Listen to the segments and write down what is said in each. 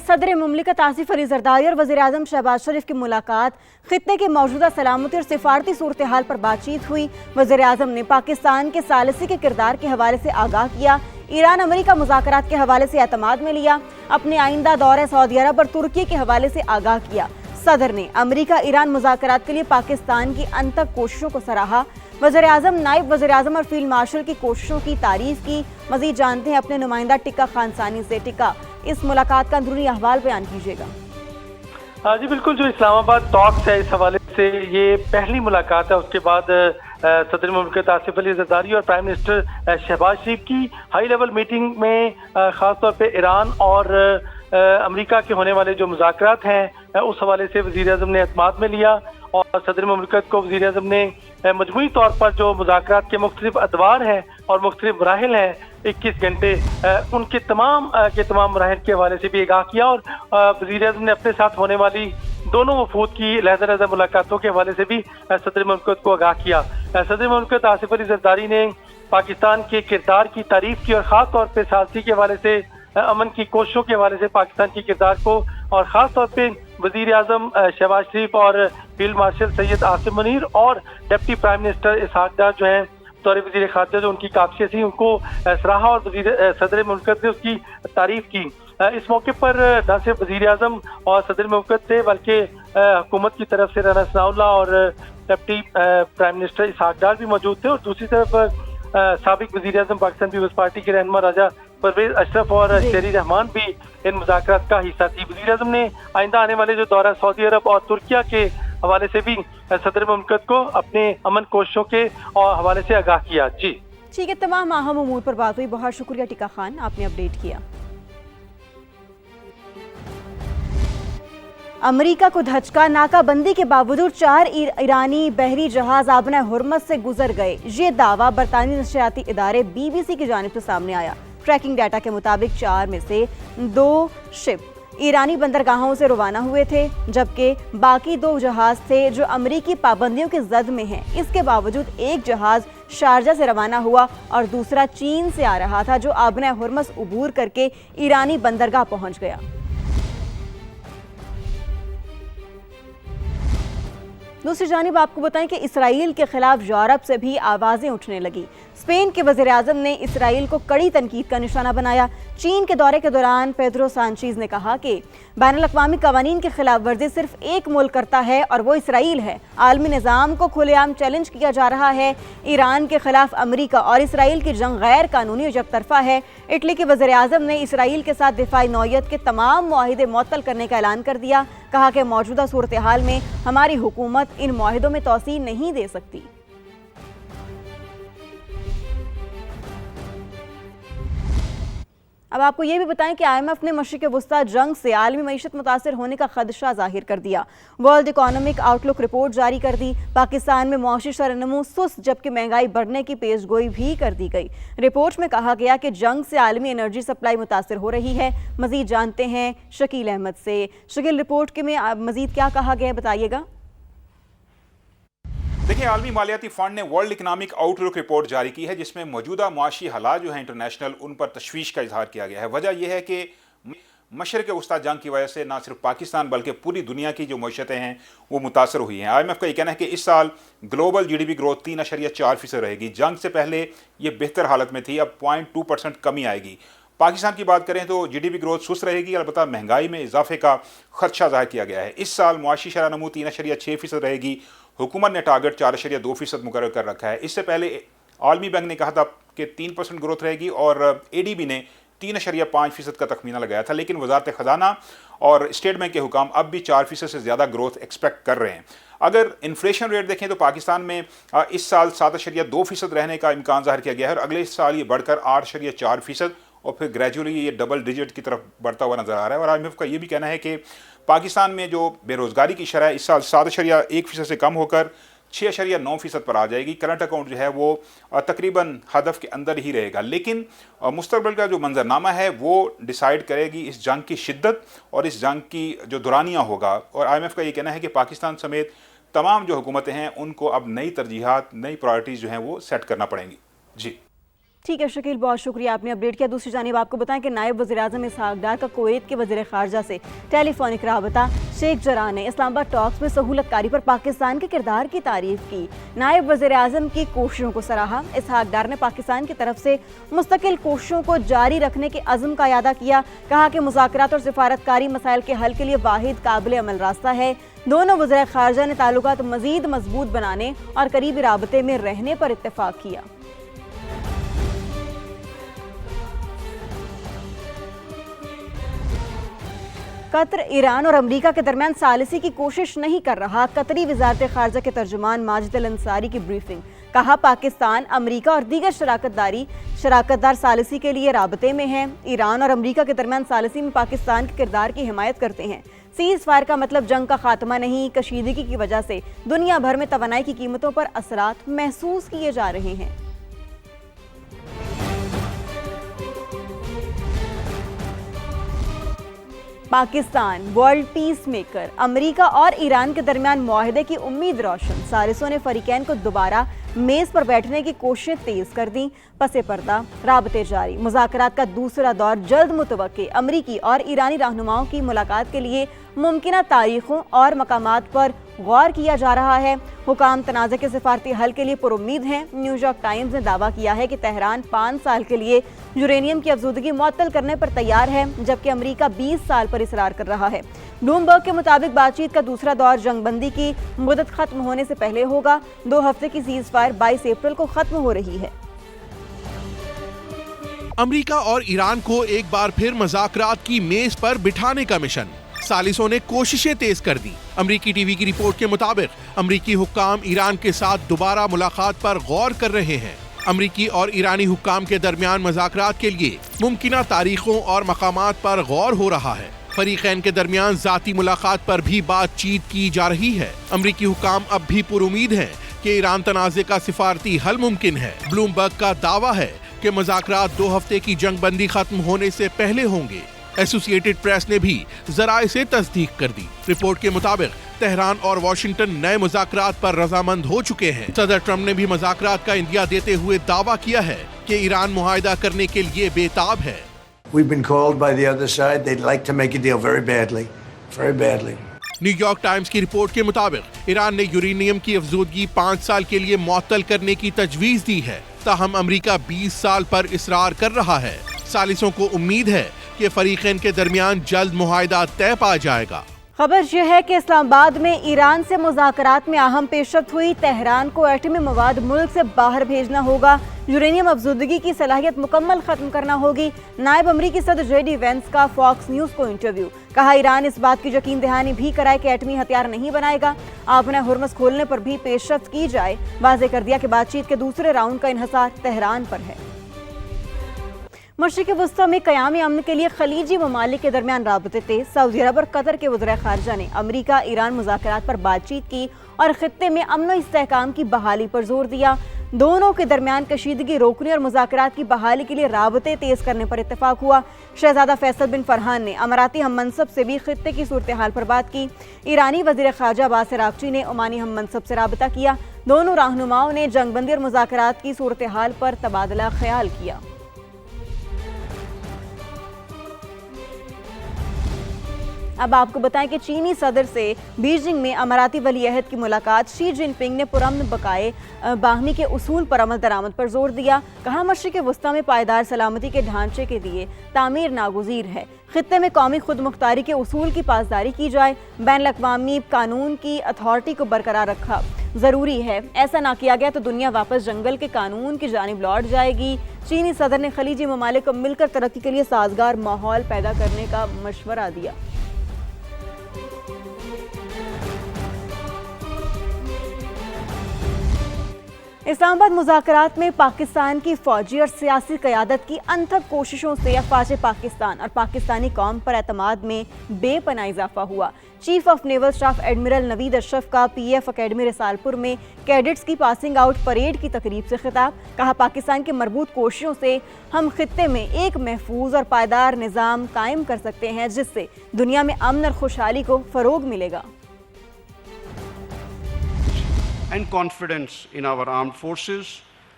सदर मुमलिकत आसिफ अली जरदारी और वज़ीर आज़म शहबाज शरीफ की मुलाकात, खित्ते के मौजूदा सलामती और सिफारती सूरत हाल पर बातचीत हुई। वज़ीर आज़म ने पाकिस्तान के सालिसी के किरदार के हवाले से आगाह किया। ईरान अमेरिका मुज़ाकरात के हवाले से एतमाद में लिया। अपने आइंदा दौरे सऊदी अरब और तुर्की के हवाले से आगाह किया। सदर ने अमेरिका ईरान मुज़ाकरात के लिए पाकिस्तान की अनथक कोशिशों को सराहा। वज़ीर आज़म, नायब वज़ीर आज़म और फील्ड मार्शल की कोशिशों की तारीफ की। मज़ीद जानते हैं अपने नुमाइंदा टिक्का खानसानी से। टिक्का, इस मुलाकात का अंदरूनी अहवाल बयान कीजिएगा। हाँ जी बिल्कुल, जो इस्लामाबाद टॉक्स है इस हवाले से ये पहली मुलाकात है। उसके बाद सदर मुमलिकत आसिफ अली जरदारी और प्राइम मिनिस्टर शहबाज शरीफ की हाई लेवल मीटिंग में ख़ासतौर पे ईरान और अमेरिका के होने वाले जो मुज़ाकरात हैं उस हवाले से वज़ीर आज़म ने एतमाद में लिया। और सदर मुमलिकत को वज़ीर आज़म ने मजमूई तौर पर जो मुज़ाकरात के मुख्तलिफ अदवार हैं और मुख्तलिफ मराहिल हैं 21 घंटे उनके तमाम मराहिल के हवाले से भी आगाह किया। और वज़ीर आज़म ने अपने साथ होने वाली दोनों वफूद की लहज़ा मुलाकातों के हवाले से भी सदर मुमलिकत को आगाह किया। सदर मुमलिकत आसिफ अली जरदारी ने पाकिस्तान के किरदार की तारीफ की और ख़ास तौर पर सालसी के हवाले से अमन की कोशिशों के हवाले से पाकिस्तान के किरदार को और ख़ास तौर पे वज़ीर आज़म शहबाज शरीफ और फील्ड मार्शल सैयद आसिम मुनीर और डिप्टी प्राइम मिनिस्टर इसहाक डार जो हैं तौर वज़ीर ख़ारजा जो उनकी काबिलियत थी उनको सराहा और सदर मुमलिकत ने उसकी तारीफ की। इस मौके पर न सिर्फ वज़ीर आज़म और सदर मुमलिकत थे बल्कि हुकूमत की तरफ से राना सनाउल्लाह और डिप्टी प्राइम मिनिस्टर इसहाक डार भी मौजूद थे। और दूसरी तरफ साबिक वज़ीर आज़म पाकिस्तान पीपल्स पार्टी के रहनुमा राजा परवेज अशरफ और शेरी रहमान भी इन मुज़ाकरात का हिस्सा थी। वज़ीर आज़म ने आइंदा आने वाले जो दौरा सऊदी अरब और तुर्किया के हवाले से भी सदर मुमलिकत को अपने अमन कोशिशों के हवाले से आगाह किया। जी ठीक है, तमाम अहम उमूर पर बात हुई। बहुत शुक्रिया टिक्का खान, आपने अपडेट किया। अमेरिका को धचका, नाकाबंदी के बावजूद 4 ईरानी बहरी जहाज आबना हुर्मस से गुजर गए। ये दावा बरतानी नशरियाती इदारे BBC की जानिब से सामने आया। ट्रैकिंग डाटा के मुताबिक 4 में से 2 शिप ईरानी बंदरगाहों से रवाना हुए थे, जबकि बाकी 2 जहाज थे जो अमेरिकी पाबंदियों की जद में हैं। इसके बावजूद एक जहाज शारजा से रवाना हुआ और दूसरा चीन से आ रहा था, जो आबना हुर्मस उबूर करके ईरानी बंदरगाह पहुंच गया। दूसरी जानिब आपको बताएं कि इसराइल के खिलाफ यूरोप से भी आवाज़ें उठने लगी। स्पेन के वज़ीर आज़म ने इसराइल को कड़ी तनकीद का निशाना बनाया। चीन के दौरे के दौरान पेड्रो सांचेज़ ने कहा कि बैनुल-अक़वामी क़वानीन की खिलाफ वर्जी सिर्फ एक मुल्क करता है और वो इसराइल है। आलमी निज़ाम को खुलेआम चैलेंज किया जा रहा है। ईरान के खिलाफ अमेरिका और इसराइल की जंग गैर कानूनी और एकतरफा है। इटली के वज़ीर आज़म ने इसराइल के साथ दिफाई नौइयत के तमाम मुआहिदे मुअत्तल करने का ऐलान कर दिया। कहा कि मौजूदा सूरत हाल में हमारी हुकूमत इन मुआहिदों में तौसीह नहीं दे सकती। अब आपको ये भी बताएं कि IMF ने मशरिक़ वुस्ता जंग से आलमी मईशत मुतासर होने का खदशा जाहिर कर दिया। वर्ल्ड इकोनॉमिक आउटलुक रिपोर्ट जारी कर दी। पाकिस्तान में मुआशी शरनमू सुस्त जबकि महंगाई बढ़ने की पेशगोई भी कर दी गई। रिपोर्ट में कहा गया कि जंग से आलमी एनर्जी सप्लाई मुतासर हो रही है। मजीद जानते हैं शकील अहमद से। शकील, रिपोर्ट में मजीद क्या कहा गया बताइएगा। देखिए, आलमी मालियाती फ़ंड ने वर्ल्ड इकनॉमिक आउटलुक रिपोर्ट जारी की है, जिसमें मौजूदा मुआशी हालात जो हैं इंटरनेशनल उन पर तशवीश का इजहार किया गया है। वजह यह है कि मशरिक़ वुस्ता जंग की वजह से ना सिर्फ पाकिस्तान बल्कि पूरी दुनिया की जो मईशतें हैं वो मुतासर हुई हैं। IMF का ये कहना है कि इस साल ग्लोबल GDP ग्रोथ 3.4% रहेगी। जंग से पहले ये बेहतर हालत में थी, अब 0.2% कमी आएगी। पाकिस्तान की बात करें तो GDP ग्रोथ सुस्त रहेगी, अलबत्ता महंगाई में इजाफे का खदशा जाहिर किया गया है। इस साल मुआशी शरह-ए-नमू 3.6% रहेगी। हुकूमत ने टारगेट 4.2% मुकर्रर कर रखा है। इससे पहले आलमी बैंक ने कहा था कि 3% ग्रोथ रहेगी और ADB ने 3.5% का तखमीना लगाया था, लेकिन वजारत ख़जाना और स्टेट बैंक के हुकाम अब भी 4% से ज़्यादा ग्रोथ एक्सपेक्ट कर रहे हैं। अगर इन्फ्लेशन रेट देखें तो पाकिस्तान में इस साल 7.2% रहने का इम्कान ज़ाहिर किया गया है और अगले साल ये बढ़कर 8.4% और फिर ग्रेजुअली ये डबल डिजिट की तरफ बढ़ता हुआ नजर आ रहा है। और IMF का ये भी कहना है कि पाकिस्तान में जो बेरोज़गारी की शरह इस साल 7.1% से कम होकर 6.9% पर आ जाएगी। करंट अकाउंट जो है वो तकरीबन हदफ के अंदर ही रहेगा, लेकिन मुस्तकबिल का जो मंजरनामा है वो डिसाइड करेगी इस जंग की शिद्दत और इस जंग की जो दुरानियाँ होगा। और IMF का ये कहना है कि पाकिस्तान समेत तमाम जो हुकूमतें हैं उनको अब नई तरजीहात, नई प्रायोरिटीज़ जो हैं वो सेट करना पड़ेंगी। जी ठीक है शकील, बहुत शुक्रिया, आपने अपडेट किया। दूसरी जानिब आपको बताएं कि नायब वज़ीर-ए-आज़म इसहाक डार का कुवैत के वज़ीर ख़ारजा से टेलीफोनिक राबता। शेख जराह ने इस्लामाबाद टॉक्स में सहूलतकारी पर पाकिस्तान के किरदार की तारीफ की। नायब वज़ीर-ए-आज़म की कोशिशों को सराहा। इसहाक डार ने पाकिस्तान की तरफ से मुस्तकिल कोशिशों को जारी रखने के अज़्म का इयादा किया। कहा कि मुज़ाकरात और सिफारतकारी मसाइल के हल के लिए वाहिद काबिल अमल रास्ता है। दोनों वज़ीर ख़ारजा ने ताल्लुकात मज़ीद मजबूत बनाने और करीबी राबते में रहने पर इत्तेफाक किया। कतर ईरान और अमेरिका के दरमियान सालिसी की कोशिश नहीं कर रहा। कतरी वज़ारत ख़ारजा के तर्जुमान माजिद अल अंसारी की ब्रीफिंग। कहा पाकिस्तान, अमेरिका और दीगर शराकतदार सालिसी के लिए राबते में हैं। ईरान और अमेरिका के दरमियान सालिसी में पाकिस्तान के किरदार की हिमायत करते हैं। सीज़ फायर का मतलब जंग का खात्मा नहीं। कशीदगी की वजह से दुनिया भर में तवानाई की कीमतों पर असरात महसूस किए जा रहे हैं। Pakistan world peace maker. America और ईरान के दरमियान मुआहदे की उम्मीद रोशन। सालिसों ने फरीकैन को दोबारा मेज पर बैठने की कोशिशें तेज कर दी। पसे पर्दा राबते जारी। मुज़ाकरात का दूसरा दौर जल्द मुतवक्के। अमरीकी और ईरानी रहनुमाओं की मुलाकात के लिए मुमकिना तारीखों और मकामात पर गौर किया जा रहा है। हुकाम तनाज़े के सिफारती हल के लिए पुरुम्मीद हैं। न्यूयॉर्क टाइम्स ने दावा किया है कि तेहरान 5 साल के लिए यूरेनियम की अफजूदगी मुअत्तल करने पर तैयार है, जबकि अमेरिका 20 साल पर इसरार कर रहा है। ब्लूमबर्ग के मुताबिक बातचीत का दूसरा दौर जंगबंदी की मुद्दत खत्म होने से पहले होगा। 2 हफ्ते की सीज फायर 22 अप्रैल को खत्म हो रही है। अमेरिका और ईरान को एक बार फिर मुज़ाकरात की मेज पर बिठाने का मिशन। सालिसों ने कोशिशें तेज कर दी। अमरीकी टीवी की रिपोर्ट के मुताबिक अमरीकी हुक्काम ईरान के साथ दोबारा मुलाकात पर गौर कर रहे हैं। अमरीकी और ईरानी हुक्काम के दरमियान मुज़ाकरात के लिए मुमकिना तारीखों और मकामात पर गौर हो रहा है। फरीकैन के दरमियान ज़ाती मुलाकात पर भी बातचीत की जा रही है। अमरीकी हुक्काम अब भी पुरुमीद हैं कि ईरान तनाज़े का सिफारती हल मुमकिन है। ब्लूमबर्ग का दावा है कि मुज़ाकरात 2 हफ्ते की जंगबंदी खत्म होने से पहले होंगे। एसोसिएटेड प्रेस ने भी जराए से तस्दीक कर दी। रिपोर्ट के मुताबिक तेहरान और वाशिंगटन नए मुज़ाकरात पर रजामंद हो चुके हैं। सदर ट्रंप ने भी मुज़ाकरात का इंदिया देते हुए दावा किया है कि ईरान मुआहिदा करने के लिए बेताब है। We've been called by the other side. They'd like to make a deal very badly. Very badly. New York times की रिपोर्ट के मुताबिक ईरान ने यूरेनियम की अफजूदगी 5 साल के लिए मुअत्तल करने की तजवीज दी है। ताहम अमेरिका 20 साल पर इसरार कर रहा है। सालिसों को उम्मीद है कि फरीकैन के दरमियान जल्द मुआहिदा तय पा जाएगा। खबर यह है कि इस्लामाबाद में ईरान से मुज़ाकरात में अहम पेशरफ्त हुई। तेहरान को एटमी मवाद मुल्क से बाहर भेजना होगा। यूरेनियम अफजूदगी की सलाहियत मुकम्मल खत्म करना होगी। नायब अमरीकी सदर जेडी वेंस का फॉक्स न्यूज़ को इंटरव्यू। कहा ईरान इस बात की यकीन दहानी भी कराए कि एटमी हथियार नहीं बनाएगा। आपने हुर्मुज़ खोलने पर भी पेशरफ्त की जाए। वाज़ेह कर दिया कि बातचीत के दूसरे राउंड का इन्हसार तेहरान पर है। मशरिक़ वस्ता में क़यामी अमन के लिए खलीजी ममालिक के दरमियान राबते थे। सऊदी अरब और कतर के वज़ीर ख़ारजा ने अमरीका ईरान मुज़ाकरात पर बातचीत की और ख़ित्ते में अमन और इस्तेहकाम की बहाली पर जोर दिया। दोनों के दरमियान कशीदगी रोकने और मुज़ाकरात की बहाली के लिए राबते तेज करने पर इत्तेफाक हुआ। शहजादा फैसल बिन फरहान ने अमाराती हम मनसब से भी ख़ित्ते की सूरत हाल पर बात की। ईरानी वज़ीर ख़ारजा अब्बास अराग़ची ने ओमानी हम मनसब से राबता किया। दोनों रहनुमाओं ने जंगबंदी और मुज़ाकरात की सूरत हाल पर तबादला ख्याल किया। अब आपको बताएं कि चीनी सदर से बीजिंग में अमाराती वलीअहद की मुलाकात। शी जिनपिंग ने पुरअमन बकाए बाहमी के उसूल पर अमल दरामद पर जोर दिया। कहा मशरिक़ वस्ता में पायदार सलामती के ढांचे के लिए तामीर नागुज़ीर है। खित्ते में कौमी खुद मुख्तारी के उसूल की पासदारी की जाए। बैनुल-अक़वामी कानून की अथॉरिटी को बरकरार रखा ज़रूरी है। ऐसा ना किया गया तो दुनिया वापस जंगल के कानून की जानिब लौट जाएगी। चीनी सदर ने खलीजी ममालिक को मिलकर तरक्की के लिए साजगार माहौल पैदा करने का मशवरा दिया। इस्लामाबाद मुज़ाकरात में पाकिस्तान की फौजी और सियासी क़यादत की अनथक कोशिशों से अफ़वाज पाकिस्तान और पाकिस्तानी कौम पर एतमाद में बेपनाह इजाफा हुआ। Chief of naval staff admiral Naveed Ashraf का PF अकेडमी रिसालपुर में कैडेट्स की पासिंग आउट परेड की तकरीब से खिताब। कहा पाकिस्तान की मरबूत कोशिशों से हम खित्ते में एक महफूज और पायदार निज़ाम कायम कर सकते हैं, जिससे दुनिया में अमन और खुशहाली को फ़रोग मिलेगा। And confidence in our armed forces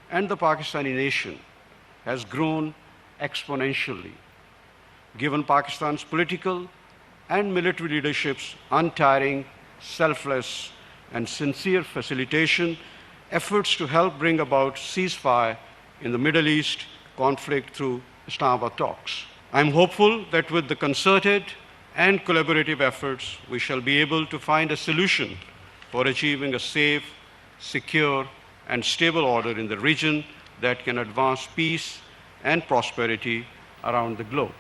and the Pakistani nation has grown exponentially. Given Pakistan's political and military leadership's untiring, selfless, and sincere facilitation, efforts to help bring about ceasefire in the Middle East conflict through Islamabad talks. I am hopeful that with the concerted and collaborative efforts, we shall be able to find a solution for achieving a safe, secure, and stable order in the region that can advance peace and prosperity around the globe.